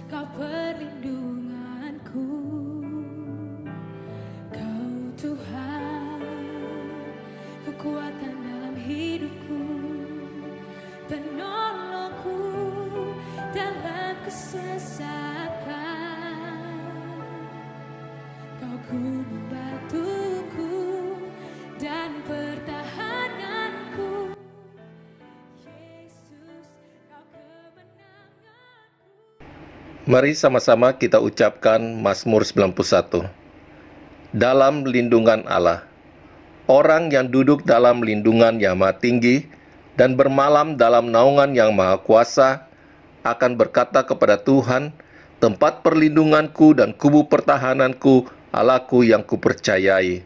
Kau perlindunganku, Kau Tuhan, kekuatan dalam hidupku, penolongku dalam kesesakan. Kau gunung batuku dan pertahananku, Yesus, Kau kemenanganku. Mari sama-sama kita ucapkan Mazmur 91. Dalam lindungan Allah. Orang yang duduk dalam lindungan yang maha tinggi dan bermalam dalam naungan yang maha kuasa akan berkata kepada Tuhan, tempat perlindunganku dan kubu pertahananku, Allahku yang kupercayai.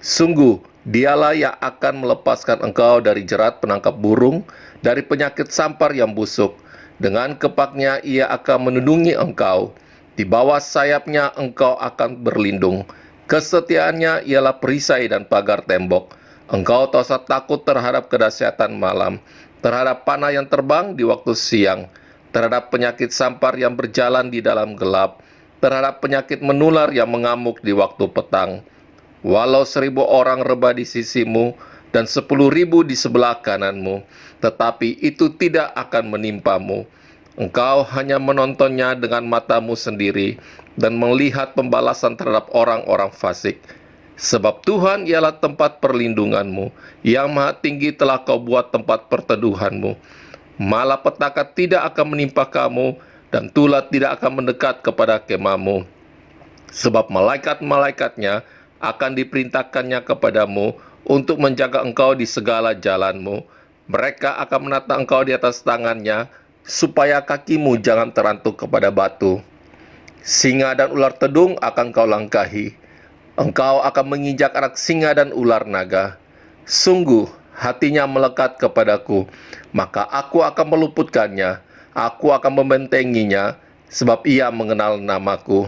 Sungguh, dialah yang akan melepaskan engkau dari jerat penangkap burung, dari penyakit sampar yang busuk. Dengan kepaknya ia akan melindungi engkau. Di bawah sayapnya engkau akan berlindung. Kesetiaannya ialah perisai dan pagar tembok. Engkau tak usah takut terhadap kedahsyatan malam, terhadap panah yang terbang di waktu siang, terhadap penyakit sampar yang berjalan di dalam gelap, terhadap penyakit menular yang mengamuk di waktu petang. Walau 1.000 orang rebah di sisimu dan 10.000 di sebelah kananmu, tetapi itu tidak akan menimpamu. Engkau hanya menontonnya dengan matamu sendiri dan melihat pembalasan terhadap orang-orang fasik. Sebab Tuhan ialah tempat perlindunganmu, yang maha tinggi telah kau buat tempat perteduhanmu. Malapetaka tidak akan menimpa kamu, dan tulah tidak akan mendekat kepada kemahmu. Sebab malaikat-malaikatnya akan diperintahkannya kepadamu untuk menjaga engkau di segala jalanmu. Mereka akan menata engkau di atas tangannya, supaya kakimu jangan terantuk kepada batu. Singa dan ular tedung akan kau langkahi. Engkau akan menginjak anak singa dan ular naga. Sungguh, hatinya melekat kepadaku, maka aku akan meluputkannya. Aku akan membentenginya, sebab ia mengenal namaku.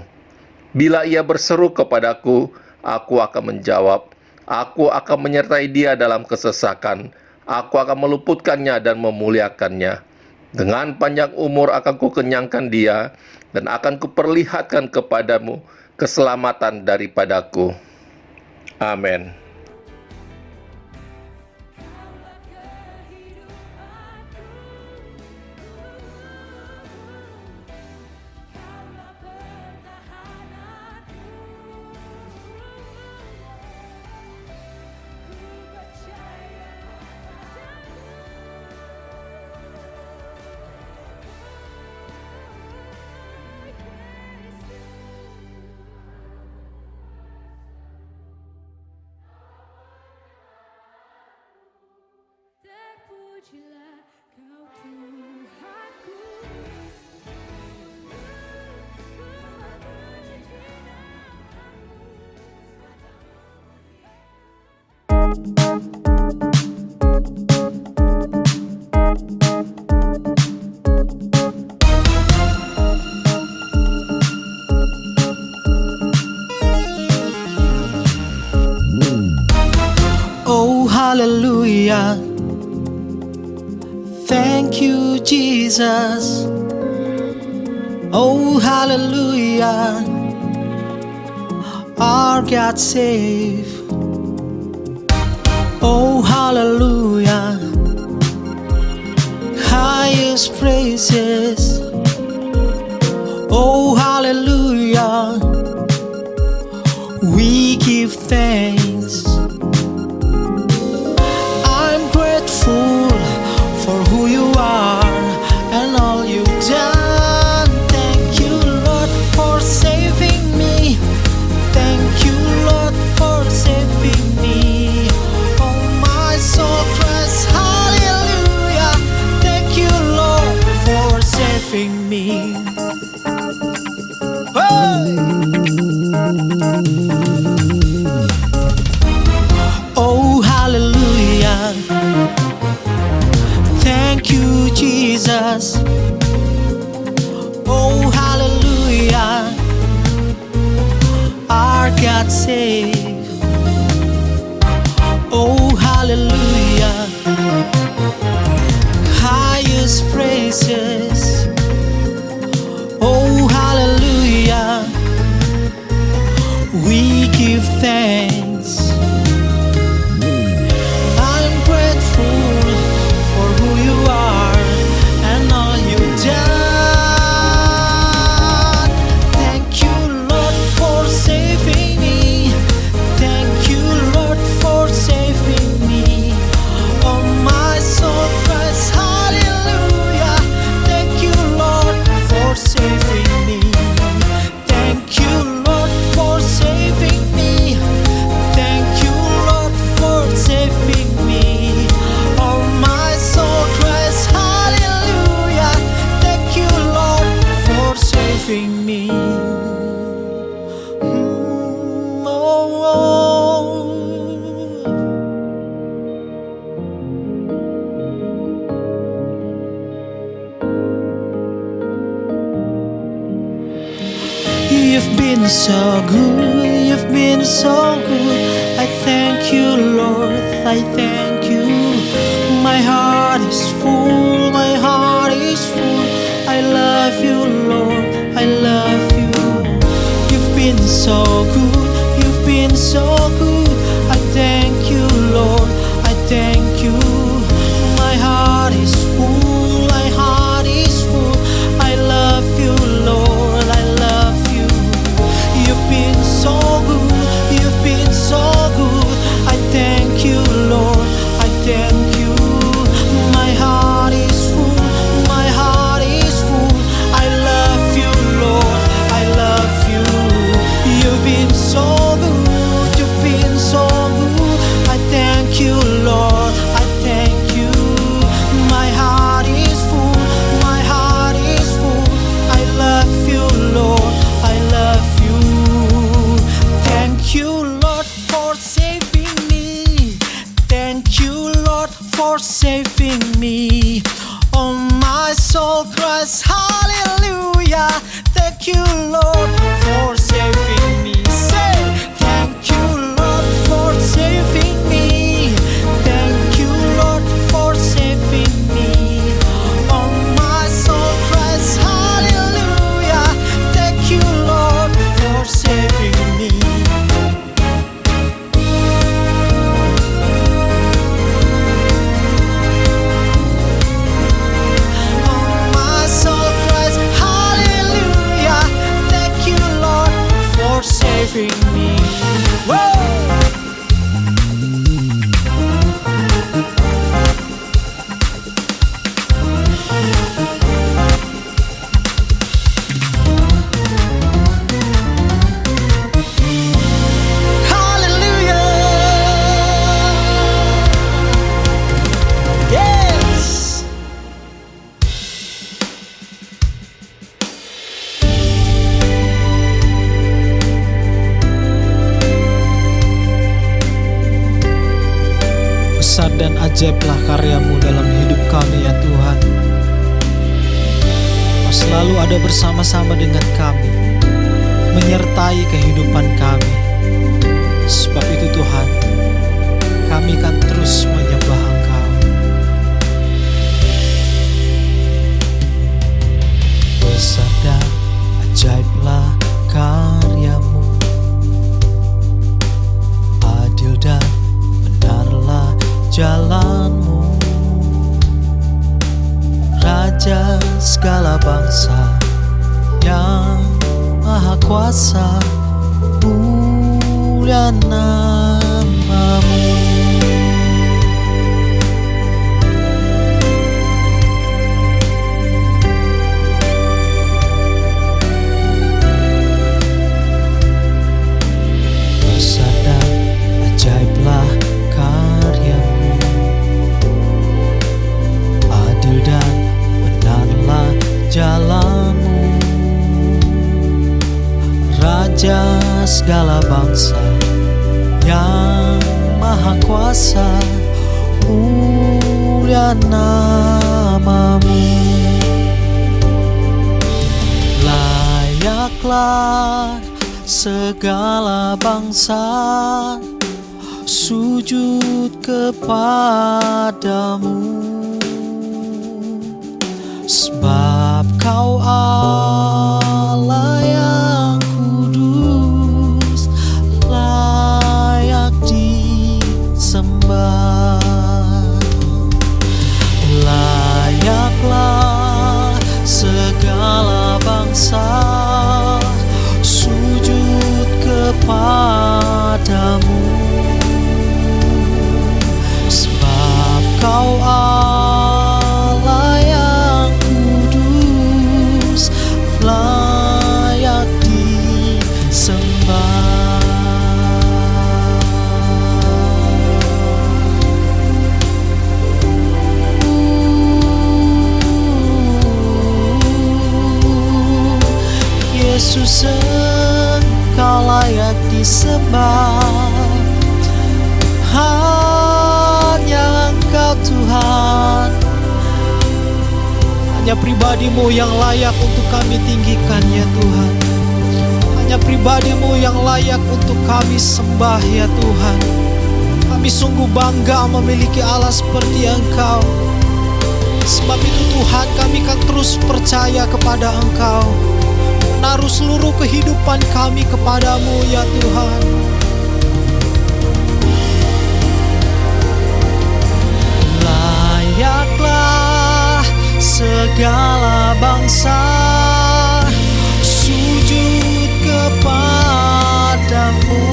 Bila ia berseru kepadaku, aku akan menjawab. Aku akan menyertai dia dalam kesesakan. Aku akan meluputkannya dan memuliakannya. Dengan panjang umur akan kukenyangkan dia, dan akan kuperlihatkan kepadamu keselamatan daripadaku. Amin. Terpujilah Kau Tuhanku. Oh, hallelujah. Thank you, Jesus. Oh, hallelujah. Our God save. Oh, hallelujah. Highest praises. Oh, hallelujah. We give thanks. I'm grateful for who you are and all you've done. Thank you, Lord, for saving me. Thank you, Lord, for saving me. Oh, my soul cries hallelujah. Thank you, Lord, for saving me. Hey! Oh, hallelujah. Thank you, Jesus. Oh, hallelujah. Our God save. Oh, hallelujah. Highest praises. Oh, saving me. Oh. You've been so good, you've been so good. I thank you, Lord, I thank you. My heart is full, my heart is full. I love you, Lord, I love you. You've been so good, you've been so good. I thank you, Lord, I thank you. My heart is full, my heart is full. I love you, Lord, I love you. You've been so good, you've been so good. I thank you, Lord, I thank you. My heart is full, my heart is full. I love you, Lord, I love you. You've been so good, you've been so good. I thank you, Lord, I thank you. My heart is full, my heart is full. I love you, Lord, I love you. Thank you, Lord, for saving me. Thank you, Lord, for saving me. Oh, my soul cries hallelujah. Thank you, Lord, for saving me. Say, thank you, Lord, for saving me. Thank you, Lord, for saving me. Oh, my soul cries hallelujah. Thank you, Lord, for saving me. Oh, my soul cries hallelujah. Thank you, Lord, for saving me. Whoa! Hallelujah. Yes. Besar dan ajaiblah karya-Mu dalam hidup kami ya Tuhan. Kau selalu ada bersama-sama dengan kami, menyertai kehidupan kami. Sebab itu Tuhan, kami akan terus menyembah Engkau. Besar dan ajaiblah karya-Mu, adil dan benarlah jalan-Mu. Raja segala bangsa yang maha kuasa, mulia nama-Mu. Besar dan ajaiblah karya-Mu, adil dan benarlah jalan-Mu. Raja segala bangsa yang maha kuasa, mulia nama-Mu. Layaklah segala bangsa sujud kepadamu, sebab Kau Allah yang kudus, layak disembah. Layaklah segala bangsa sujud kepadamu, sebab Kau Allah yang kudus, layak disembah. Yesus, Engkau layak disembah. Hanya Engkau Tuhan, hanya pribadi-Mu yang layak untuk kami tinggikan ya Tuhan. Hanya pribadi-Mu yang layak untuk kami sembah ya Tuhan. Kami sungguh bangga memiliki Allah seperti Engkau. Sebab itu Tuhan, kami akan terus percaya kepada Engkau, menaruh seluruh kehidupan kami kepadamu ya Tuhan. Layaklah segala bangsa sujud kepadamu,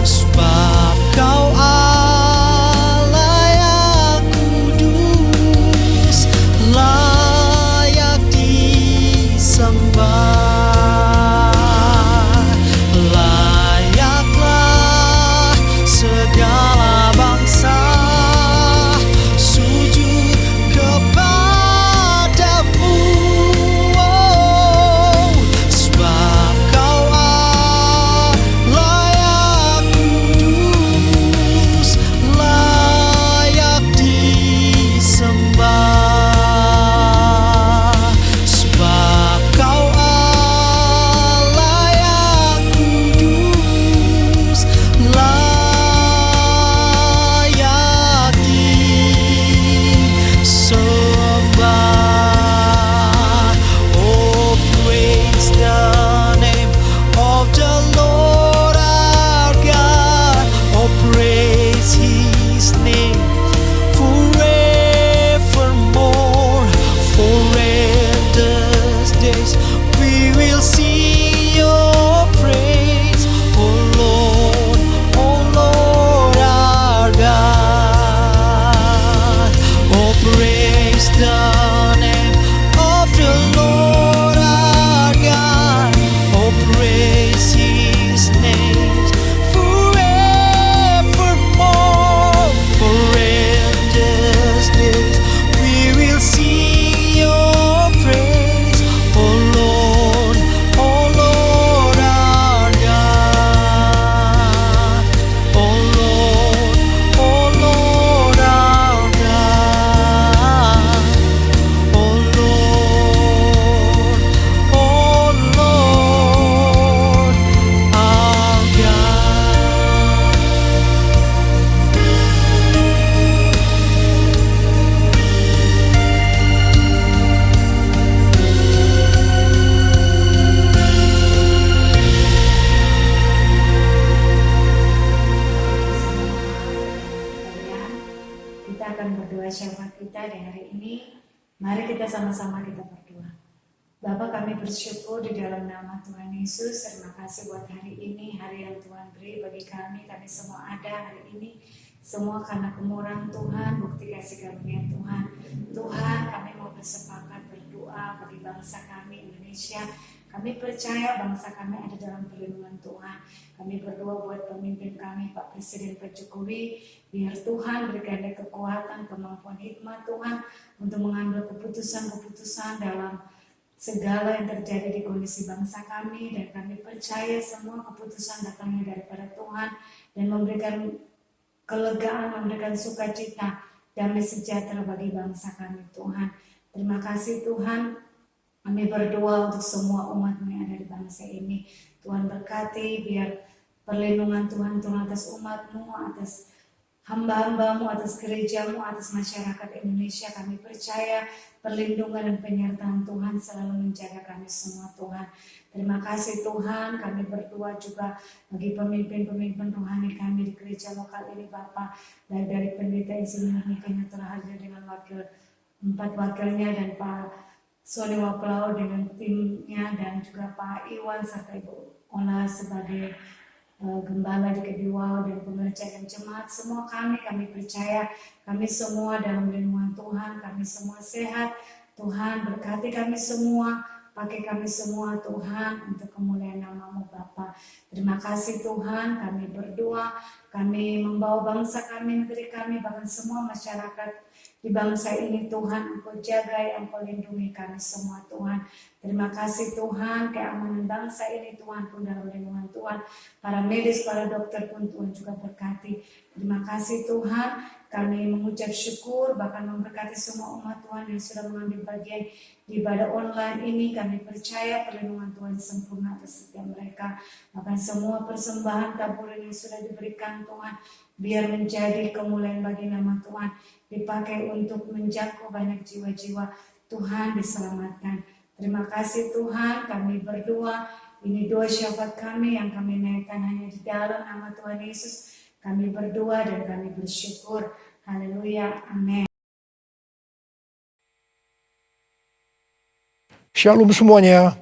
sebab Kau Allah yang kudus, layak disembah. Layaklah segala bangsa sujud kepadamu, sebab Kau Allah yang kudus, layak disembah. Sebab Kau Allah yang kudus, layak disembah. Oh, praise the name of the Lord our God. Oh, praise His name forevermore. For endless days we will sing Your praise, oh Lord our God. Oh, praise the name of the Lord our God. Oh, praise His name forevermore. For endless days we will sing Your praise, oh Lord our God. Oh Lord our God. Oh Lord our God. Sekalian, kita akan berdoa syafaat kita di hari ini. Mari kita sama-sama kita berdoa. Bapa, kami bersyukur di dalam nama Tuhan Yesus. Terima kasih buat hari ini, hari yang Tuhan beri bagi kami. Kami semua ada hari ini, semua karena kemurahan Tuhan, bukti kasih karunia Tuhan. Tuhan, kami mau bersepakat berdoa bagi bangsa kami Indonesia. Kami percaya bangsa kami ada dalam perlindungan Tuhan. Kami berdoa buat pemimpin kami, Pak Presiden Pak Jokowi, biar Tuhan berikan dia kekuatan, kemampuan, hikmat Tuhan untuk mengambil keputusan-keputusan dalam segala yang terjadi di kondisi bangsa kami. Dan kami percaya semua keputusan datangnya daripada Tuhan dan memberikan kelegaan, memberikan sukacita, damai sejahtera bagi bangsa kami Tuhan. Terima kasih Tuhan. Kami berdoa untuk semua umat yang ada di bangsa ini. Tuhan berkati, biar perlindungan Tuhan turun atas umat-Mu, atas hamba-hamba-Mu, atas gereja-Mu, atas masyarakat Indonesia. Kami percaya perlindungan dan penyertaan Tuhan selalu menjaga kami semua Tuhan. Terima kasih Tuhan. Kami berdoa juga bagi pemimpin-pemimpin rohani kami di gereja lokal ini Bapak. Baik dari pendeta Insinyur Mika yang telah hadir dengan 4 wakilnya, dan Pak Sony Waplau dengan timnya, dan juga Pak Iwan serta Ibu Ola sebagai gembala di kedua dan pengerja dan jemaat. Semua kami percaya kami semua dalam lindungan Tuhan, kami semua sehat. Tuhan berkati kami semua, pakai kami semua Tuhan untuk kemuliaan nama-Mu Bapa. Terima kasih Tuhan. Kami berdoa, kami membawa bangsa kami, negeri kami, bahkan semua masyarakat di bangsa ini Tuhan. Engkau jaga, Engkau lindungi kami semua Tuhan. Terima kasih Tuhan, keamanan bangsa ini Tuhan pun dalam lindungan Tuhan. Para medis, para dokter pun Tuhan juga berkati. Terima kasih Tuhan, kami mengucap syukur bahkan memberkati semua umat Tuhan yang sudah mengambil bagian di ibadah online ini. Kami percaya perlindungan Tuhan sempurna atas setiap mereka. Bahkan semua persembahan taburan yang sudah diberikan Tuhan, biar menjadi kemuliaan bagi nama Tuhan, dipakai untuk menjangkau banyak jiwa-jiwa. Tuhan diselamatkan. Terima kasih Tuhan, kami berdoa. Ini doa syafaat kami yang kami naikkan hanya di dalam nama Tuhan Yesus. Kami berdoa dan kami bersyukur. Haleluya. Amin. Shalom semuanya.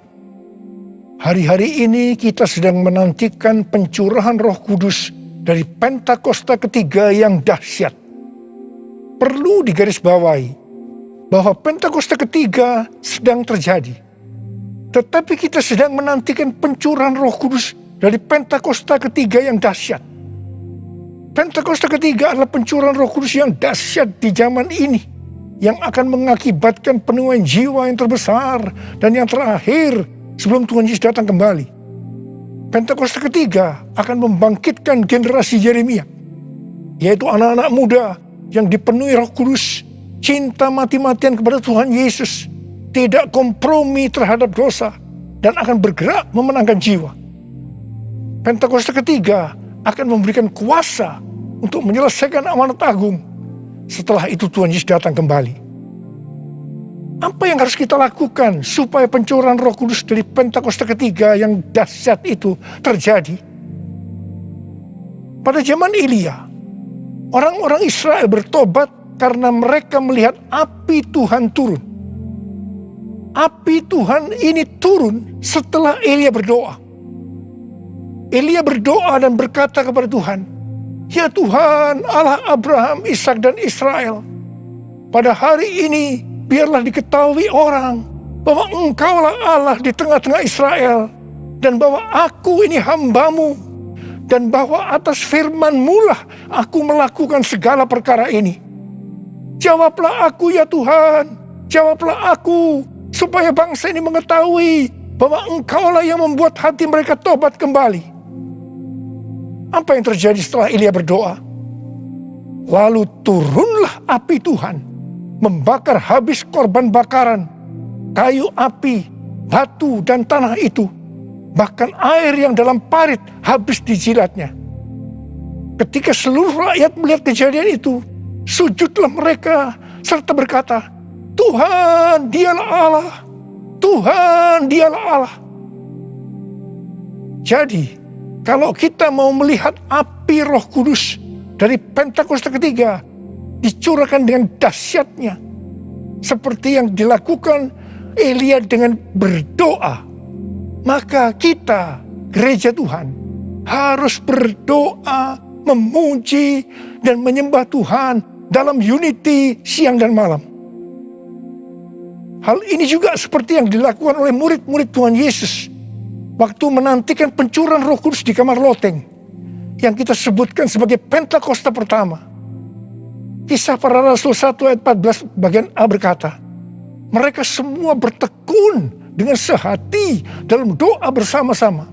Hari-hari ini kita sedang menantikan pencurahan Roh Kudus dari Pentakosta ketiga yang dahsyat. Perlu digarisbawahi bahwa Pentakosta ketiga sedang terjadi. Tetapi kita sedang menantikan pencurahan Roh Kudus dari Pentakosta ketiga yang dahsyat. Pentakosta ketiga adalah pencurahan Roh Kudus yang dahsyat di zaman ini, yang akan mengakibatkan penuaian jiwa yang terbesar dan yang terakhir sebelum Tuhan Yesus datang kembali. Pentakosta ketiga akan membangkitkan generasi Yeremia, yaitu anak-anak muda yang dipenuhi Roh Kudus, cinta mati-matian kepada Tuhan Yesus, tidak kompromi terhadap dosa, dan akan bergerak memenangkan jiwa. Pentakosta ketiga akan memberikan kuasa untuk menyelesaikan amanat agung. Setelah itu Tuhan Yesus datang kembali. Apa yang harus kita lakukan supaya pencurahan Roh Kudus dari Pentakosta ketiga yang dahsyat itu terjadi? Pada zaman Elia, orang-orang Israel bertobat karena mereka melihat api Tuhan turun. Api Tuhan ini turun setelah Elia berdoa. Elia berdoa dan berkata kepada Tuhan, "Ya Tuhan, Allah Abraham, Ishak dan Israel, pada hari ini biarlah diketahui orang bahwa Engkaulah Allah di tengah-tengah Israel, dan bahwa aku ini hamba-Mu, dan bahwa atas firman-Mu lah aku melakukan segala perkara ini. Jawablah aku ya Tuhan, jawablah aku, supaya bangsa ini mengetahui bahwa Engkaulah yang membuat hati mereka tobat kembali." Apa yang terjadi setelah Elia berdoa? Lalu turunlah api Tuhan, membakar habis korban bakaran, kayu api, batu dan tanah itu. Bahkan air yang dalam parit habis dijilatnya. Ketika seluruh rakyat melihat kejadian itu, sujudlah mereka serta berkata, "Tuhan, Dialah Allah. Tuhan, Dialah Allah." Jadi, kalau kita mau melihat api Roh Kudus dari Pentakosta ketiga dicurahkan dengan dahsyatnya, seperti yang dilakukan Elia dengan berdoa, maka kita, gereja Tuhan, harus berdoa, memuji, dan menyembah Tuhan dalam unity siang dan malam. Hal ini juga seperti yang dilakukan oleh murid-murid Tuhan Yesus waktu menantikan pencurahan Roh Kudus di kamar loteng, yang kita sebutkan sebagai Pentakosta pertama. Kisah Para Rasul 1 ayat 14 bagian A berkata, mereka semua bertekun dengan sehati dalam doa bersama-sama.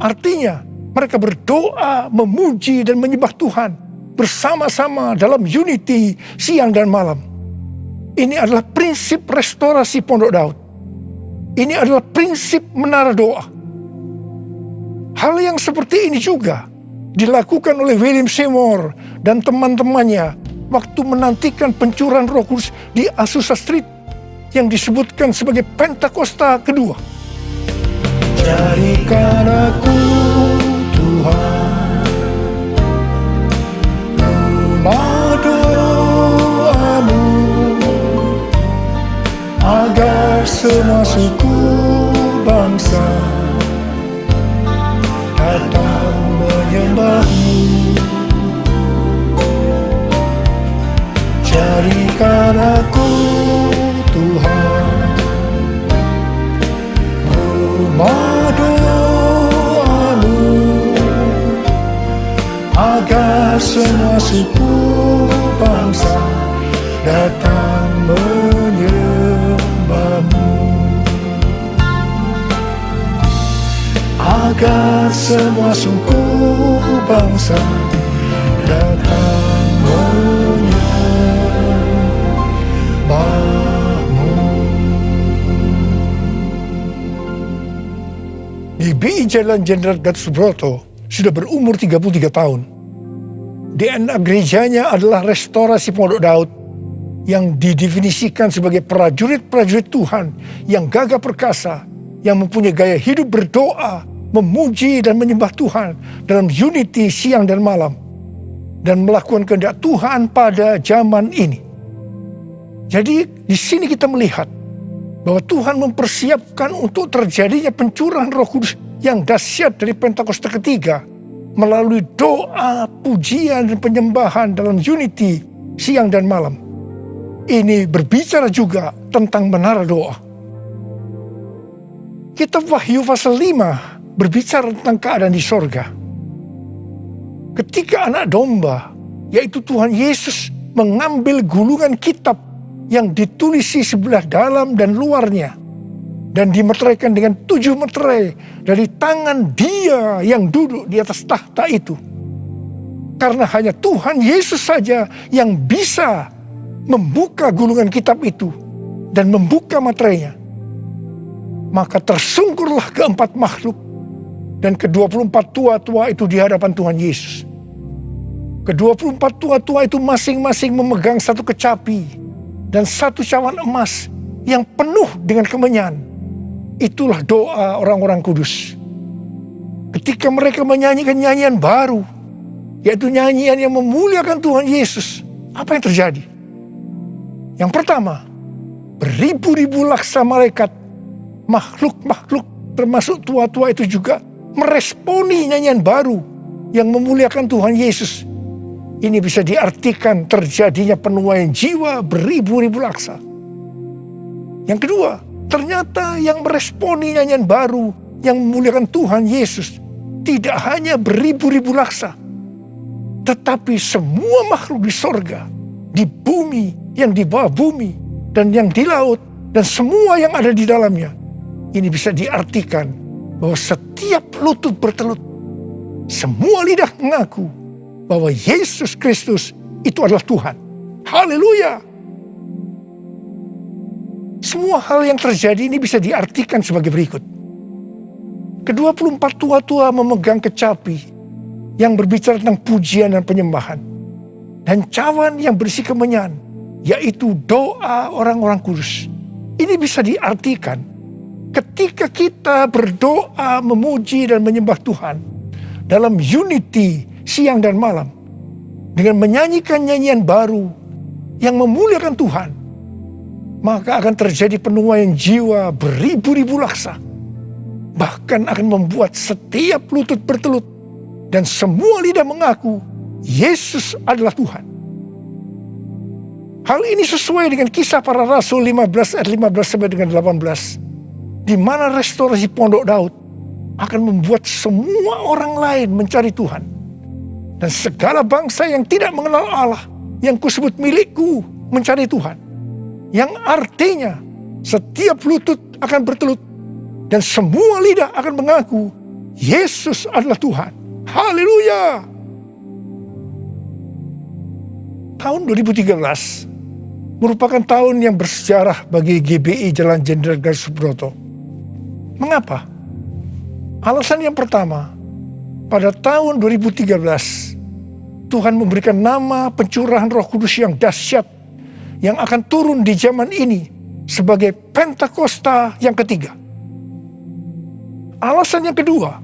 Artinya mereka berdoa, memuji dan menyembah Tuhan bersama-sama dalam unity siang dan malam. Ini adalah prinsip restorasi Pondok Daud. Ini adalah prinsip menara doa. Hal yang seperti ini juga dilakukan oleh William Seymour dan teman-temannya waktu menantikan pencurahan Roh Kudus di Azusa Street yang disebutkan sebagai Pentakosta kedua. Jadikan aku Tuhan rumah doamu, agar semua suku bangsa datang menyembahmu. Jadikan aku Tuhan rumah doamu, agar semua suku bangsa datang menyembahmu. Agar semua suku bangsa datang menyembahmu. GBI Jalan Jenderal Gatot Subroto sudah berumur 33 tahun. DNA gerejanya adalah restorasi Pondok Daud yang didefinisikan sebagai prajurit-prajurit Tuhan yang gagah perkasa, yang mempunyai gaya hidup berdoa, memuji dan menyembah Tuhan dalam unity siang dan malam, dan melakukan kehendak Tuhan pada zaman ini. Jadi di sini kita melihat bahwa Tuhan mempersiapkan untuk terjadinya pencurahan Roh Kudus yang dahsyat dari Pentakosta ketiga melalui doa, pujian, dan penyembahan dalam unity siang dan malam. Ini berbicara juga tentang menara doa. Kitab Wahyu pasal 5 berbicara tentang keadaan di sorga. Ketika anak domba, yaitu Tuhan Yesus, mengambil gulungan kitab yang ditulisi sebelah dalam dan luarnya, dan dimeteraikan dengan 7 meterai dari tangan Dia yang duduk di atas tahta itu. Karena hanya Tuhan Yesus saja yang bisa membuka gulungan kitab itu dan membuka materainya. Maka tersungkurlah keempat makhluk dan ke-24 tua-tua itu di hadapan Tuhan Yesus. Ke-24 tua-tua itu masing-masing memegang satu kecapi dan satu cawan emas yang penuh dengan kemenyan. Itulah doa orang-orang kudus. Ketika mereka menyanyikan nyanyian baru, yaitu nyanyian yang memuliakan Tuhan Yesus, apa yang terjadi? Yang pertama, beribu-ribu laksa malaikat, makhluk-makhluk termasuk tua-tua itu juga meresponi nyanyian baru yang memuliakan Tuhan Yesus. Ini bisa diartikan terjadinya penuaian jiwa beribu-ribu laksa. Yang kedua, ternyata yang meresponi nyanyian baru yang memuliakan Tuhan Yesus tidak hanya beribu-ribu laksa, tetapi semua makhluk di sorga, di bumi, yang di bawah bumi, dan yang di laut, dan semua yang ada di dalamnya. Ini bisa diartikan bahwa setiap lutut bertelut, semua lidah mengaku bahwa Yesus Kristus itu adalah Tuhan. Haleluya! Semua hal yang terjadi ini bisa diartikan sebagai berikut. Ke-24 tua-tua memegang kecapi yang berbicara tentang pujian dan penyembahan, dan cawan yang berisi kemenyan, yaitu doa orang-orang kudus. Ini bisa diartikan ketika kita berdoa, memuji dan menyembah Tuhan dalam unity siang dan malam, dengan menyanyikan nyanyian baru yang memuliakan Tuhan, maka akan terjadi penuaian jiwa beribu-ribu laksa. Bahkan akan membuat setiap lutut bertelut dan semua lidah mengaku Yesus adalah Tuhan. Hal ini sesuai dengan Kisah Para Rasul 15 ayat 15 sampai dengan 18. Di mana restorasi Pondok Daud akan membuat semua orang lain mencari Tuhan. Dan segala bangsa yang tidak mengenal Allah, yang kusebut milikku, mencari Tuhan. Yang artinya setiap lutut akan bertelut dan semua lidah akan mengaku Yesus adalah Tuhan. Haleluya! Tahun 2013 merupakan tahun yang bersejarah bagi GBI Jalan Jenderal Gatot Subroto. Mengapa? Alasan yang pertama, pada tahun 2013, Tuhan memberikan nama pencurahan Roh Kudus yang dahsyat yang akan turun di zaman ini sebagai Pentakosta yang ketiga. Alasan yang kedua,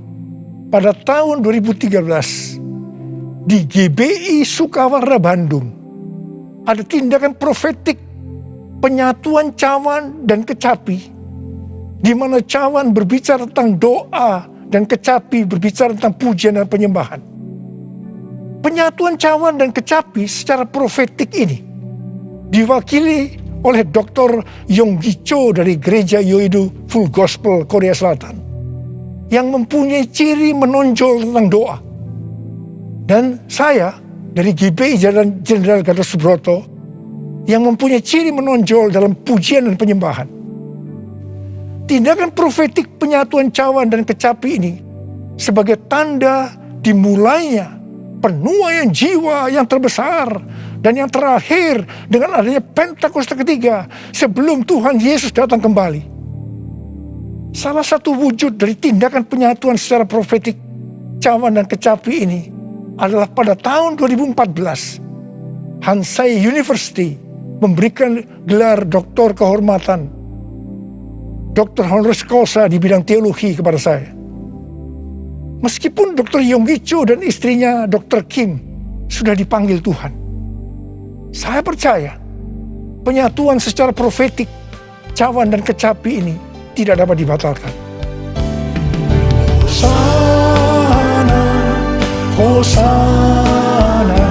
pada tahun 2013, di GBI Sukawarna Bandung, ada tindakan profetik penyatuan cawan dan kecapi, di mana cawan berbicara tentang doa dan kecapi berbicara tentang pujian dan penyembahan. Penyatuan cawan dan kecapi secara profetik ini diwakili oleh Dr. Yonggi Cho dari Gereja Yoido Full Gospel Korea Selatan yang mempunyai ciri menonjol tentang doa. Dan saya dari GBI Jalan Jenderal Gatot Subroto yang mempunyai ciri menonjol dalam pujian dan penyembahan. Tindakan profetik penyatuan cawan dan kecapi ini sebagai tanda dimulainya penuaian jiwa yang terbesar dan yang terakhir dengan adanya Pentakosta ketiga sebelum Tuhan Yesus datang kembali. Salah satu wujud dari tindakan penyatuan secara profetik cawan dan kecapi ini adalah pada tahun 2014 Hansai University memberikan gelar doktor kehormatan, doktor honoris causa di bidang teologi kepada saya. Meskipun Dr. Yonggi Cho dan istrinya Dr. Kim sudah dipanggil Tuhan, saya percaya penyatuan secara profetik cawan dan kecapi ini tidak dapat dibatalkan. Hosana, Hosana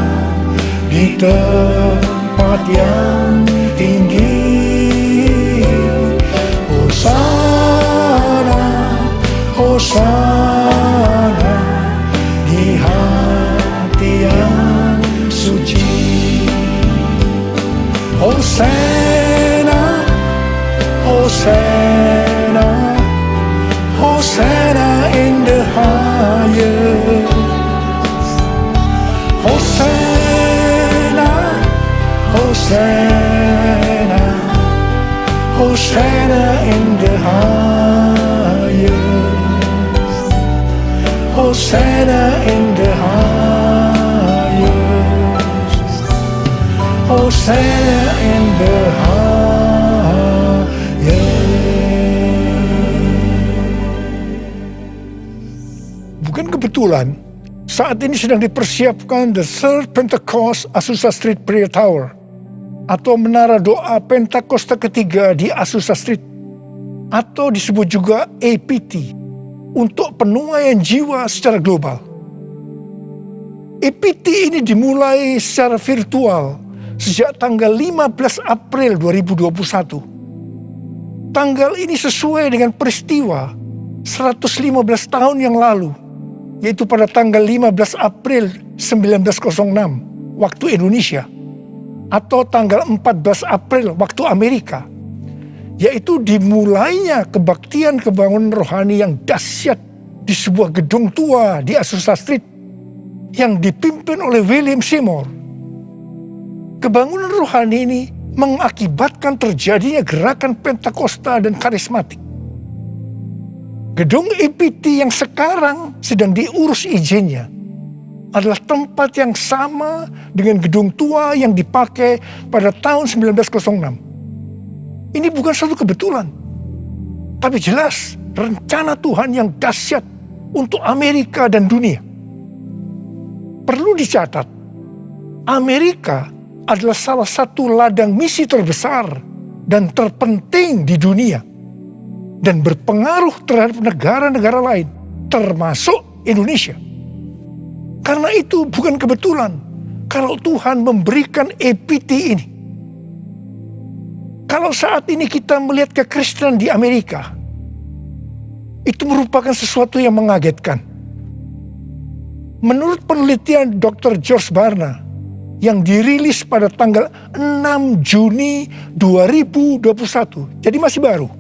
di tempat yang tinggi. Hosana, Hosana di hati yang suci. Hosana, Hosana, Hosana in the highest. Hosana, Hosana, Hosana in the highest. Hosana in the highest. Hosana in the highest. Bukan kebetulan saat ini sedang dipersiapkan The Third Pentecost Azusa Street Prayer Tower atau menara doa Pentakosta ketiga di Azusa Street atau disebut juga APT untuk penuaian jiwa secara global. APT ini dimulai secara virtual sejak tanggal 15 April 2021. Tanggal ini sesuai dengan peristiwa 115 tahun yang lalu, yaitu pada tanggal 15 April 1906 waktu Indonesia atau tanggal 14 April waktu Amerika, yaitu dimulainya kebaktian kebangunan rohani yang dahsyat di sebuah gedung tua di Azusa Street yang dipimpin oleh William Seymour. Kebangunan rohani ini mengakibatkan terjadinya gerakan Pentakosta dan karismatik. Gedung APT yang sekarang sedang diurus izinnya adalah tempat yang sama dengan gedung tua yang dipakai pada tahun 1906. Ini bukan suatu kebetulan, tapi jelas rencana Tuhan yang dahsyat untuk Amerika dan dunia. Perlu dicatat, Amerika adalah salah satu ladang misi terbesar dan terpenting di dunia dan berpengaruh terhadap negara-negara lain, termasuk Indonesia. Karena itu bukan kebetulan kalau Tuhan memberikan APT ini. Kalau saat ini kita melihat kekristenan di Amerika, itu merupakan sesuatu yang mengagetkan. Menurut penelitian Dr. George Barna yang dirilis pada tanggal 6 Juni 2021, jadi masih baru,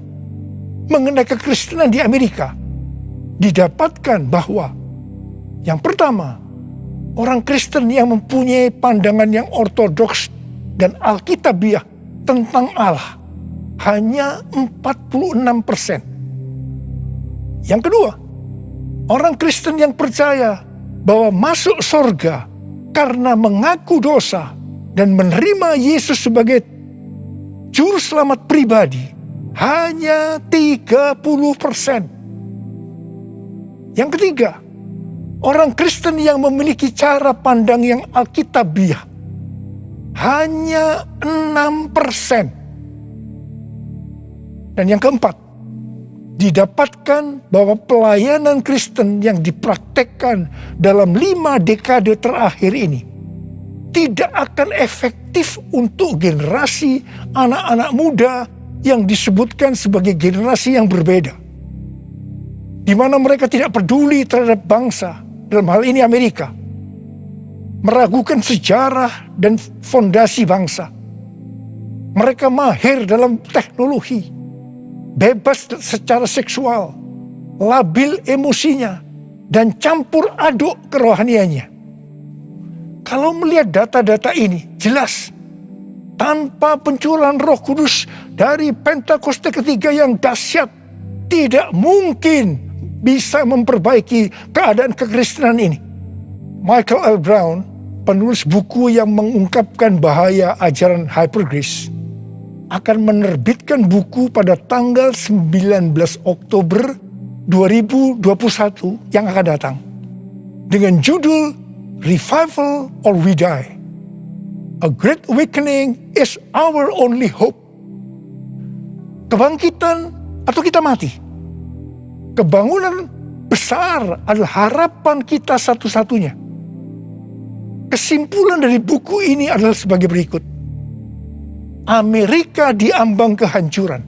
mengenai kekristenan di Amerika, didapatkan bahwa yang pertama, orang Kristen yang mempunyai pandangan yang ortodoks dan alkitabiah tentang Allah hanya 46%. Yang kedua, orang Kristen yang percaya bahwa masuk surga karena mengaku dosa dan menerima Yesus sebagai juru selamat pribadi hanya 30%. Yang ketiga, orang Kristen yang memiliki cara pandang yang alkitabiah hanya 6%. Dan yang keempat, didapatkan bahwa pelayanan Kristen yang dipraktekkan dalam 5 dekade terakhir ini tidak akan efektif untuk generasi anak-anak muda yang disebutkan sebagai generasi yang berbeda, di mana mereka tidak peduli terhadap bangsa, dalam hal ini Amerika, meragukan sejarah dan fondasi bangsa, Mereka mahir dalam teknologi, bebas secara seksual, labil emosinya, dan campur aduk kerohaniannya. Kalau melihat data-data ini, jelas tanpa pencurahan Roh Kudus dari Pentakosta ketiga yang dahsyat, tidak mungkin bisa memperbaiki keadaan kekristenan ini. Michael L. Brown, penulis buku yang mengungkapkan bahaya ajaran hypergrace, akan menerbitkan buku pada tanggal 19 Oktober 2021 yang akan datang dengan judul Revival or We Die. A Great Awakening is our only hope. Kebangkitan atau kita mati. Kebangunan besar adalah harapan kita satu-satunya. Kesimpulan dari buku ini adalah sebagai berikut. Amerika diambang kehancuran.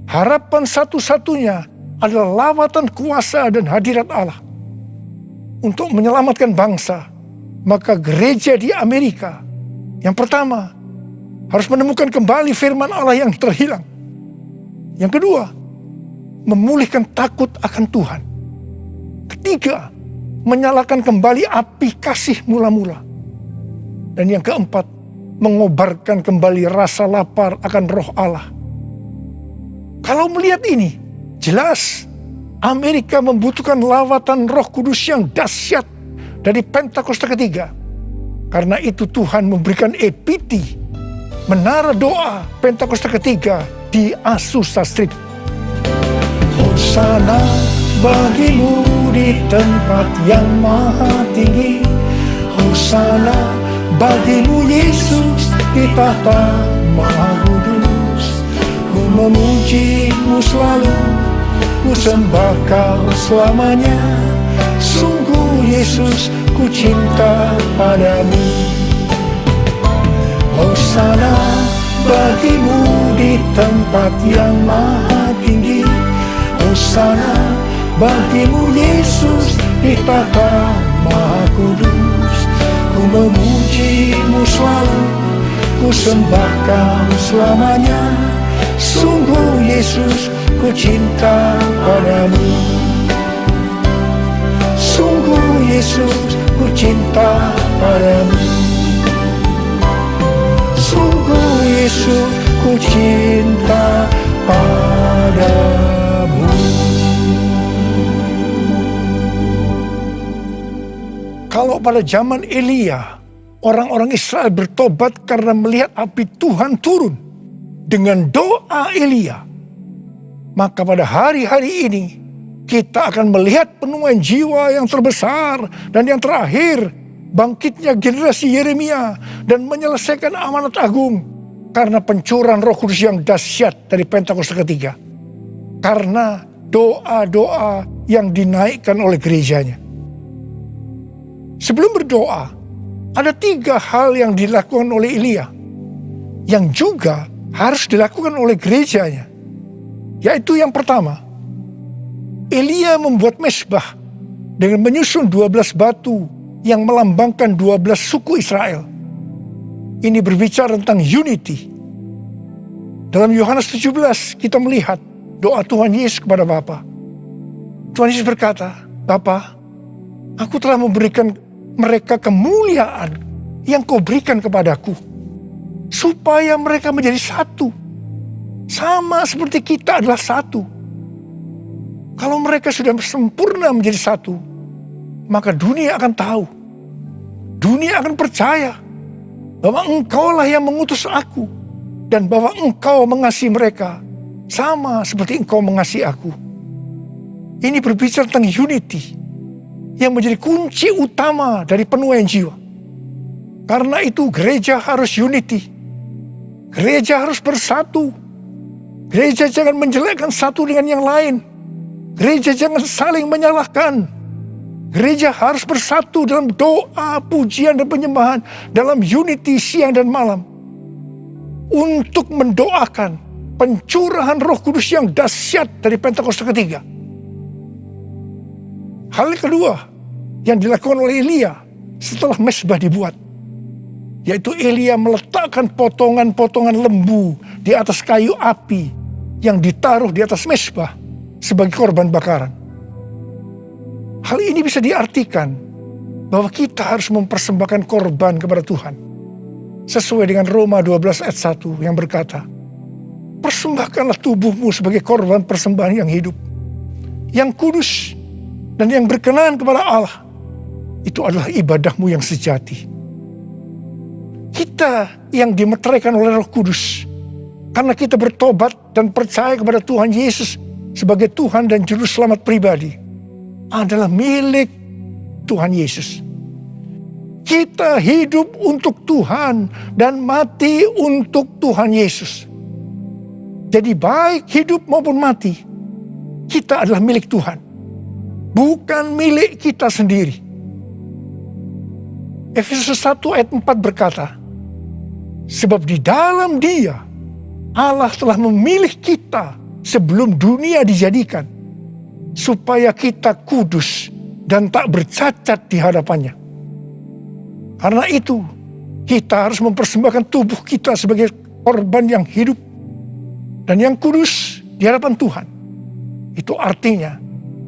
Harapan satu-satunya adalah lawatan kuasa dan hadirat Allah. Untuk menyelamatkan bangsa, maka gereja di Amerika yang pertama harus menemukan kembali firman Allah yang terhilang. Yang kedua, memulihkan takut akan Tuhan. Ketiga, menyalakan kembali api kasih mula-mula. Dan yang keempat, mengobarkan kembali rasa lapar akan Roh Allah. Kalau melihat ini, jelas Amerika membutuhkan lawatan Roh Kudus yang dahsyat dari Pentakosta ketiga. Karena itu Tuhan memberikan EPT, menara doa Pentakosta ketiga di Azusa Street. Hosana bagimu di tempat yang maha tinggi. Hosana bagimu Yesus di tahta maha kudus. Ku memujimu selalu, ku sembah kau selamanya. Sungguh Yesus ku cinta padamu. Hosana bagimu di tempat yang maha tinggi. Hosana bagimu Yesus di tahta maha kudus. Ku memujimu selalu, ku sembah kau selamanya. Sungguh Yesus ku cinta padamu. Sungguh Yesus ku cinta padamu. Sungguh Yesus ku cinta padamu. Kalau pada zaman Elia, orang-orang Israel bertobat karena melihat api Tuhan turun dengan doa Elia, maka pada hari-hari ini kita akan melihat penuaian jiwa yang terbesar dan yang terakhir, bangkitnya generasi Yeremia dan menyelesaikan amanat agung karena pencurahan Roh Kudus yang dahsyat dari Pentakosta ketiga. Karena doa-doa yang dinaikkan oleh gerejanya. Sebelum berdoa, ada 3 hal yang dilakukan oleh Elia yang juga harus dilakukan oleh gerejanya. Yaitu yang pertama, Elia membuat mezbah dengan menyusun 12 batu yang melambangkan 12 suku Israel. Ini berbicara tentang unity. Dalam Yohanes 17 kita melihat doa Tuhan Yesus kepada Bapa. Tuhan Yesus berkata, Bapa, aku telah memberikan mereka kemuliaan yang kau berikan kepadaku, supaya mereka menjadi satu, sama seperti kita adalah satu. Kalau mereka sudah sempurna menjadi satu, maka dunia akan tahu, dunia akan percaya bahwa engkaulah yang mengutus aku, dan bahwa engkau mengasihi mereka sama seperti engkau mengasihi aku. Ini berbicara tentang unity yang menjadi kunci utama dari penuaian jiwa. Karena itu gereja harus unity. Gereja harus bersatu. Gereja jangan menjelekkan satu dengan yang lain. Gereja jangan saling menyalahkan. Gereja harus bersatu dalam doa, pujian, dan penyembahan. Dalam unity siang dan malam. Untuk mendoakan pencurahan Roh Kudus yang dahsyat dari Pentakosta ketiga. Hal kedua yang dilakukan oleh Elia setelah mezbah dibuat, yaitu Elia meletakkan potongan-potongan lembu di atas kayu api yang ditaruh di atas mezbah sebagai korban bakaran. Hal ini bisa diartikan bahwa kita harus mempersembahkan korban kepada Tuhan. Sesuai dengan Roma 12 ayat 1 yang berkata, persembahkanlah tubuhmu sebagai korban persembahan yang hidup, yang kudus, dan yang berkenan kepada Allah. Itu adalah ibadahmu yang sejati. Kita yang dimeteraikan oleh Roh Kudus, karena kita bertobat dan percaya kepada Tuhan Yesus sebagai Tuhan dan Juru Selamat pribadi, adalah milik Tuhan Yesus. Kita hidup untuk Tuhan dan mati untuk Tuhan Yesus. Jadi baik hidup maupun mati, kita adalah milik Tuhan, bukan milik kita sendiri. Efesus 1 ayat 4 berkata, sebab di dalam Dia Allah telah memilih kita sebelum dunia dijadikan, supaya kita kudus dan tak bercacat di hadapannya. Karena itu, kita harus mempersembahkan tubuh kita sebagai korban yang hidup dan yang kudus di hadapan Tuhan. Itu artinya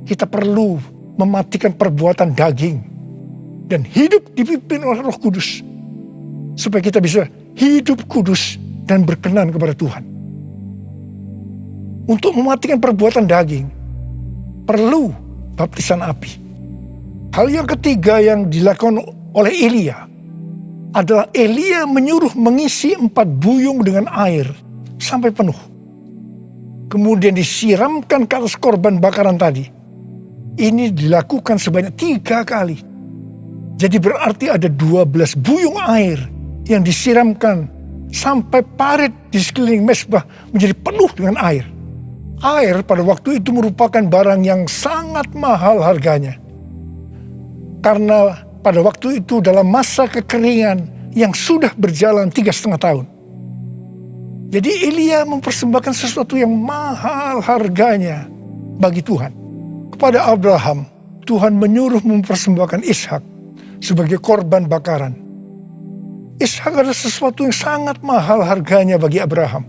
kita perlu mematikan perbuatan daging dan hidup dipimpin oleh Roh Kudus, supaya kita bisa hidup kudus dan berkenan kepada Tuhan. Untuk mematikan perbuatan daging, perlu baptisan api. Hal yang ketiga yang dilakukan oleh Elia adalah Elia menyuruh mengisi 4 buyung dengan air sampai penuh. Kemudian disiramkan ke atas korban bakaran tadi. Ini dilakukan sebanyak 3 kali. Jadi berarti ada 12 buyung air yang disiramkan sampai parit di sekeliling mezbah menjadi penuh dengan air. Air pada waktu itu merupakan barang yang sangat mahal harganya. Karena pada waktu itu dalam masa kekeringan yang sudah berjalan 3,5 tahun. Jadi Elia mempersembahkan sesuatu yang mahal harganya bagi Tuhan. Kepada Abraham, Tuhan menyuruh mempersembahkan Ishak sebagai korban bakaran. Ishak adalah sesuatu yang sangat mahal harganya bagi Abraham.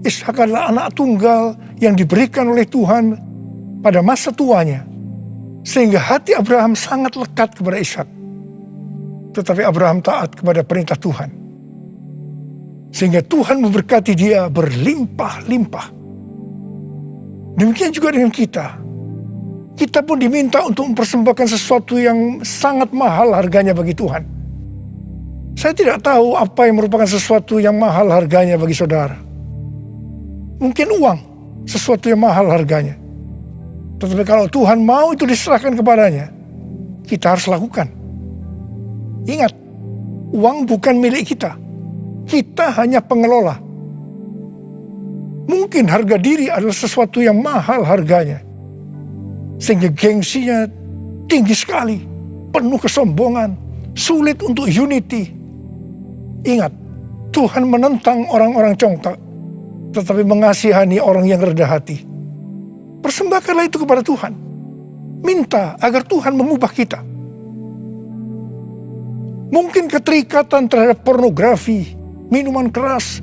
Ishak adalah anak tunggal yang diberikan oleh Tuhan pada masa tuanya, sehingga hati Abraham sangat lekat kepada Ishak. Tetapi Abraham taat kepada perintah Tuhan, sehingga Tuhan memberkati dia berlimpah-limpah. Demikian juga dengan kita. Kita pun diminta untuk mempersembahkan sesuatu yang sangat mahal harganya bagi Tuhan. Saya tidak tahu apa yang merupakan sesuatu yang mahal harganya bagi saudara. Mungkin uang, sesuatu yang mahal harganya. Tetapi kalau Tuhan mau itu diserahkan kepadanya, kita harus lakukan. Ingat, uang bukan milik kita. Kita hanya pengelola. Mungkin harga diri adalah sesuatu yang mahal harganya, sehingga gengsinya tinggi sekali, penuh kesombongan, sulit untuk unity. Ingat, Tuhan menentang orang-orang congkak, tetapi mengasihani orang yang rendah hati. Persembahkanlah itu kepada Tuhan. Minta agar Tuhan mengubah kita. Mungkin keterikatan terhadap pornografi, minuman keras,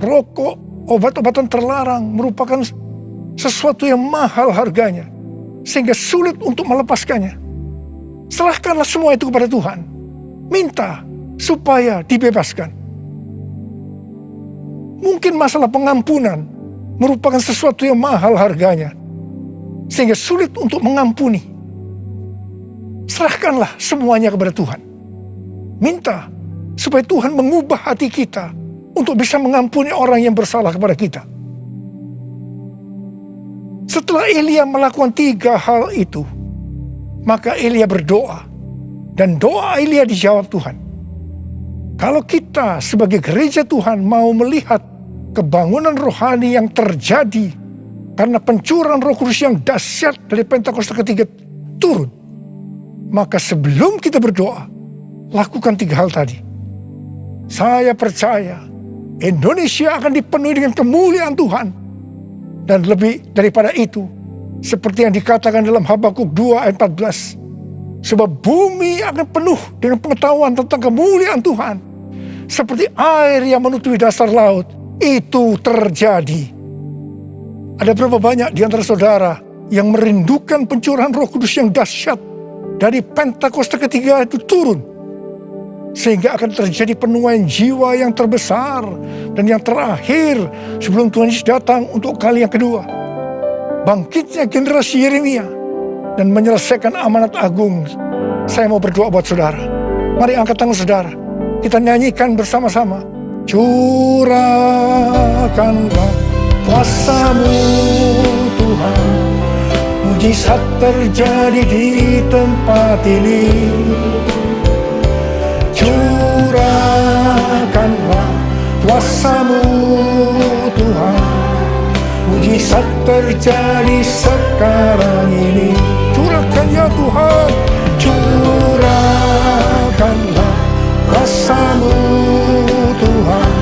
rokok, obat-obatan terlarang merupakan sesuatu yang mahal harganya, sehingga sulit untuk melepaskannya. Serahkanlah semua itu kepada Tuhan. Minta supaya dibebaskan. Mungkin masalah pengampunan merupakan sesuatu yang mahal harganya, sehingga sulit untuk mengampuni. Serahkanlah semuanya kepada Tuhan. Minta supaya Tuhan mengubah hati kita untuk bisa mengampuni orang yang bersalah kepada kita. Setelah Elia melakukan 3 hal itu, maka Elia berdoa, dan doa Elia dijawab Tuhan. Kalau kita sebagai gereja Tuhan mau melihat kebangunan rohani yang terjadi karena pencurahan Roh Kudus yang dahsyat dari Pentakosta ketiga turun, maka sebelum kita berdoa, lakukan 3 hal tadi. Saya percaya Indonesia akan dipenuhi dengan kemuliaan Tuhan. Dan lebih daripada itu, seperti yang dikatakan dalam Habakuk 2 ayat 14, Sebab bumi akan penuh dengan pengetahuan tentang kemuliaan Tuhan. Seperti air yang menutupi dasar laut, itu terjadi. Ada berapa banyak di antara saudara yang merindukan pencurahan Roh Kudus yang dahsyat dari Pentakosta ketiga itu turun, sehingga akan terjadi penuaian jiwa yang terbesar dan yang terakhir sebelum Tuhan Yesus datang untuk kali yang kedua. Bangkitnya generasi Yeremia dan menyelesaikan amanat agung. Saya mau berdoa buat saudara. Mari angkat tangan saudara, kita nyanyikan bersama-sama. Curahkanlah kuasa-Mu Tuhan, mujizat terjadi di tempat ini. Curahkanlah kuasa-Mu Tuhan, mujizat terjadi sekarang ini. Curahkan ya Tuhan, curahkanlah kuasa-Mu Tuhan,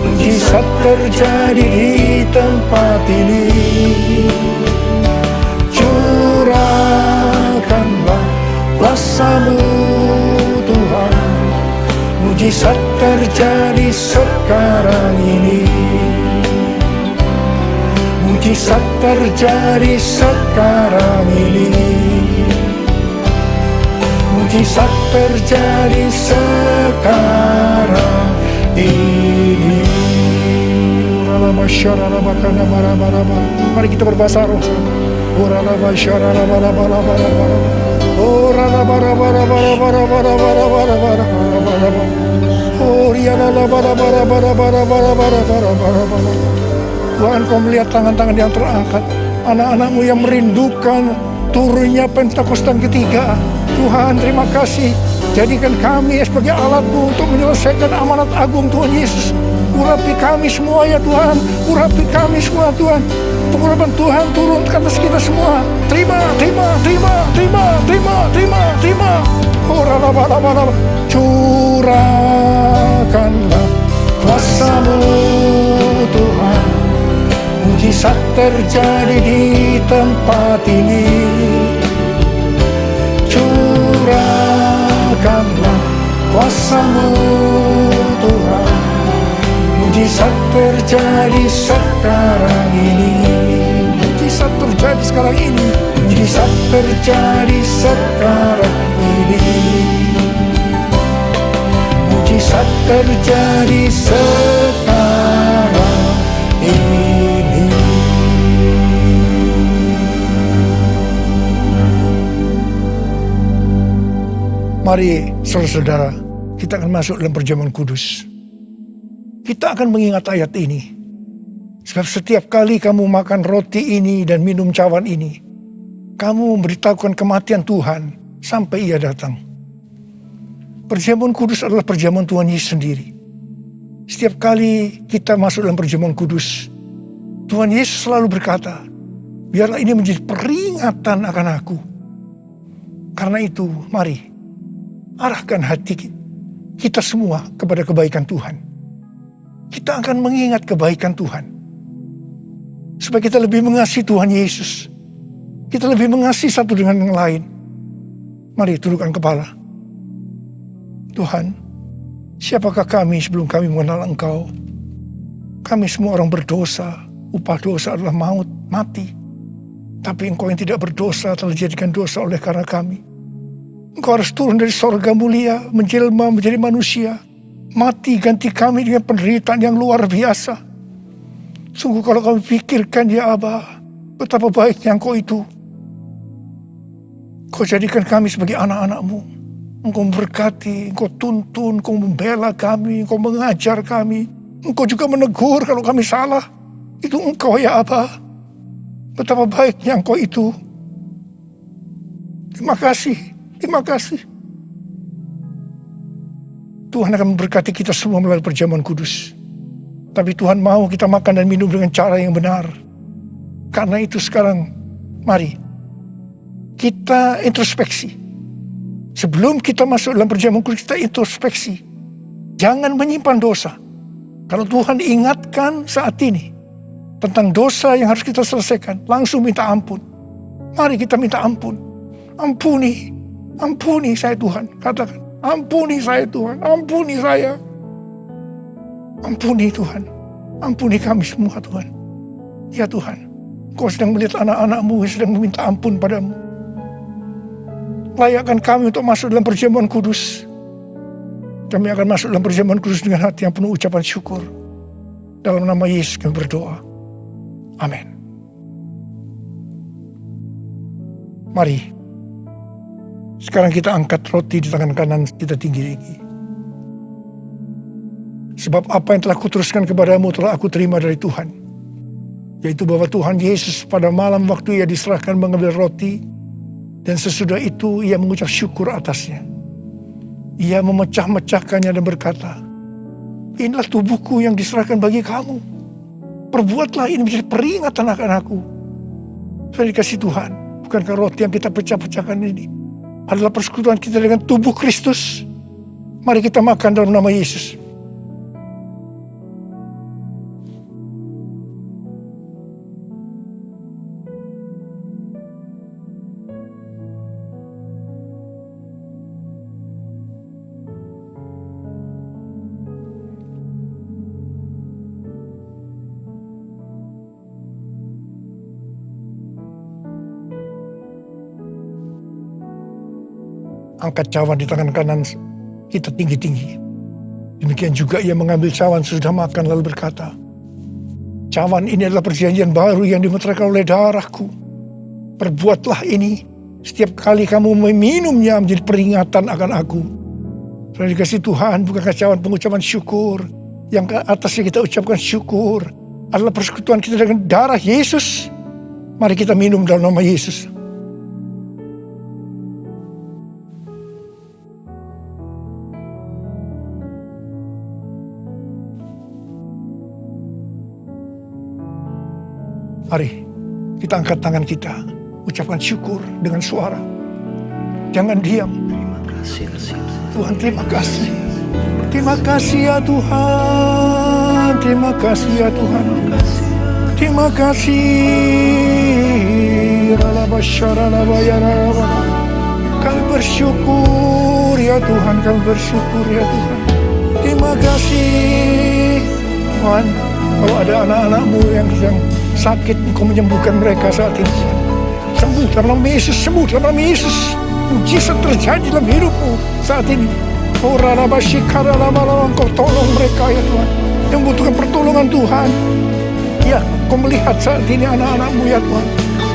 mujizat terjadi di tempat ini. Curahkanlah kuasa-Mu Tuhan, mujizat terjadi sekarang ini. Mujizat terjadi sekarang ini. Mujizat terjadi sekarang ini. Mari kita berbahasa roh. Tuhan, Kau melihat tangan-tangan yang terangkat, anak-anak-Mu yang merindukan turunnya Pentakosta ketiga. Tuhan, terima kasih. Jadikan kami sebagai alat-Mu untuk menyelesaikan amanat agung Tuhan Yesus. Urapi kami semua ya Tuhan. Urapi kami semua Tuhan. Pengurapan Tuhan turun ke atas kita semua. Terima, terima, terima, terima, terima, terima, terima. Curahkanlah kuasa-Mu Tuhan, mujizat terjadi di tempat ini. Curahkanlah kuasa-Mu Tuhan, mujizat terjadi sekarang ini. Mujizat terjadi sekarang ini. Mujizat terjadi sekarang ini. Mujizat terjadi sekarang ini. Mari saudara-saudara, kita akan masuk dalam perjamuan kudus. Kita akan mengingat ayat ini. Sebab setiap kali kamu makan roti ini dan minum cawan ini, kamu memberitahukan kematian Tuhan sampai Ia datang. Perjamuan kudus adalah perjamuan Tuhan Yesus sendiri. Setiap kali kita masuk dalam perjamuan kudus, Tuhan Yesus selalu berkata, biarlah ini menjadi peringatan akan aku. Karena itu, mari arahkan hati kita semua kepada kebaikan Tuhan. Kita akan mengingat kebaikan Tuhan. Supaya kita lebih mengasihi Tuhan Yesus. Kita lebih mengasihi satu dengan yang lain. Mari tundukkan kepala. Tuhan, siapakah kami sebelum kami mengenal Engkau? Kami semua orang berdosa. Upah dosa adalah maut, mati. Tapi Engkau yang tidak berdosa telah dijadikan dosa oleh karena kami. Engkau harus turun dari sorga mulia, menjelma menjadi manusia. Mati ganti kami dengan penderitaan yang luar biasa. Sungguh kalau kami pikirkan ya Aba, betapa baiknya Engkau itu. Kau jadikan kami sebagai anak-anak-Mu. Engkau memberkati, Engkau tuntun, Engkau membela kami, Engkau mengajar kami. Engkau juga menegur kalau kami salah. Itu Engkau ya Aba. Betapa baiknya Engkau itu. Terima kasih, terima kasih. Tuhan akan memberkati kita semua melalui perjamuan kudus. Tapi Tuhan mau kita makan dan minum dengan cara yang benar. Karena itu sekarang, mari kita introspeksi. Sebelum kita masuk dalam perjamuan kudus, kita introspeksi. Jangan menyimpan dosa. Kalau Tuhan ingatkan saat ini tentang dosa yang harus kita selesaikan, langsung minta ampun. Mari kita minta ampun. Ampuni Ampuni saya Tuhan. Katakan, ampuni saya Tuhan, ampuni saya. Ampuni Tuhan, ampuni kami semua Tuhan. Ya Tuhan, Kau sedang melihat anak-anak-Mu yang sedang meminta ampun padamu. Layakkan kami untuk masuk dalam perjamuan kudus. Kami akan masuk dalam perjamuan kudus dengan hati yang penuh ucapan syukur. Dalam nama Yesus kami berdoa. Amin. Mari, sekarang kita angkat roti di tangan kanan kita tinggi-tinggi. Sebab apa yang telah kuteruskan kepadamu telah aku terima dari Tuhan. Yaitu bahwa Tuhan Yesus pada malam waktu ia diserahkan mengambil roti. Dan sesudah itu ia mengucap syukur atasnya. Ia memecah-mecahkannya dan berkata, inilah tubuhku yang diserahkan bagi kamu. Perbuatlah ini menjadi peringatan akan aku. Saya dikasih Tuhan, bukankah roti yang kita pecah-pecahkan ini adalah persekutuan kita dengan tubuh Kristus? Mari kita makan dalam nama Yesus. Angkat cawan di tangan kanan kita tinggi-tinggi. Demikian juga ia mengambil cawan sesudah makan lalu berkata, cawan ini adalah perjanjian baru yang dimeteraikan oleh darahku. Perbuatlah ini setiap kali kamu meminumnya menjadi peringatan akan aku. Saudara dikasih Tuhan, bukankah cawan pengucapan syukur yang ke atasnya kita ucapkan syukur adalah persekutuan kita dengan darah Yesus. Mari kita minum dalam nama Yesus. Mari kita angkat tangan kita, ucapkan syukur dengan suara. Jangan diam. Terima kasih Tuhan, terima kasih. Terima kasih ya Tuhan. Terima kasih ya Tuhan. Terima kasih. Kami bersyukur ya Tuhan. Kami bersyukur ya Tuhan. Terima kasih Tuhan. Kalau ada anak-anak-Mu yang sedang sakit, Engkau menyembuhkan mereka saat ini. Sembuh dalam nama Yesus, sembuh dalam nama Yesus. Mujizat terjadi dalam hidupmu saat ini. Oh Rarabasyikara lama-lama Engkau tolong mereka ya Tuhan, yang membutuhkan pertolongan Tuhan. Ya, Engkau melihat saat ini anak-anak-Mu ya Tuhan.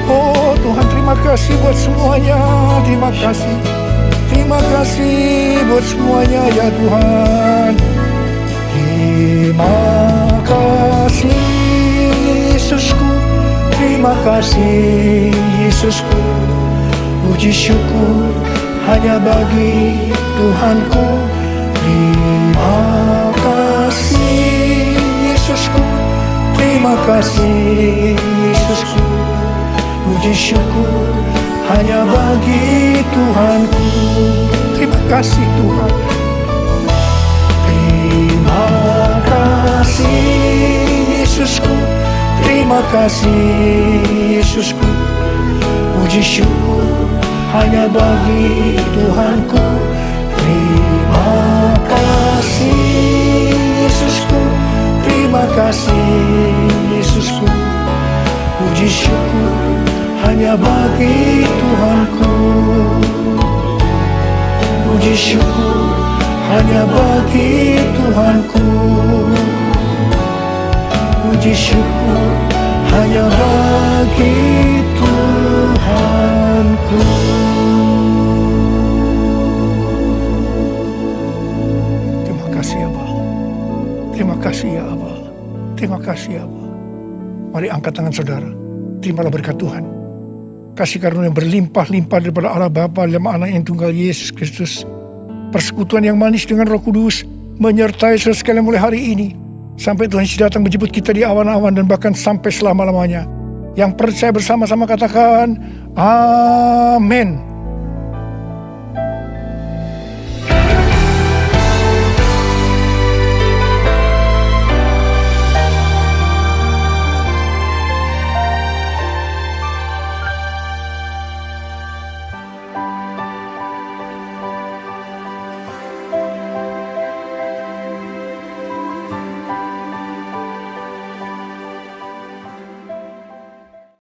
Oh Tuhan, terima kasih buat semuanya. Terima kasih. Terima kasih buat semuanya ya Tuhan. Terima kasih Yesusku, terima kasih Yesusku. Puji syukur hanya bagi Tuhanku. Terima kasih Yesusku, terima kasih Yesusku. Puji syukur hanya bagi Tuhanku. Terima kasih Tuhan. Terima kasih Yesusku, terima kasih Yesusku. Puji syukur hanya bagi Tuhanku. Terima kasih Yesusku, terima kasih Yesusku. Puji syukur hanya bagi Tuhanku. Puji syukur hanya bagi Tuhanku. Puji syukur hanya bagi Tuhanku. Terima kasih Aba. Terima kasih ya Aba. Terima kasih ya Aba. Mari angkat tangan saudara. Terimalah berkat Tuhan. Kasih karunia yang berlimpah-limpah daripada Allah Bapa dalam Anak yang tunggal Yesus Kristus. Persekutuan yang manis dengan Roh Kudus menyertai saudara sekalian mulai hari ini sampai Tuhan Yesus datang menjemput kita di awan-awan dan bahkan sampai selama-lamanya. Yang percaya bersama-sama katakan amin.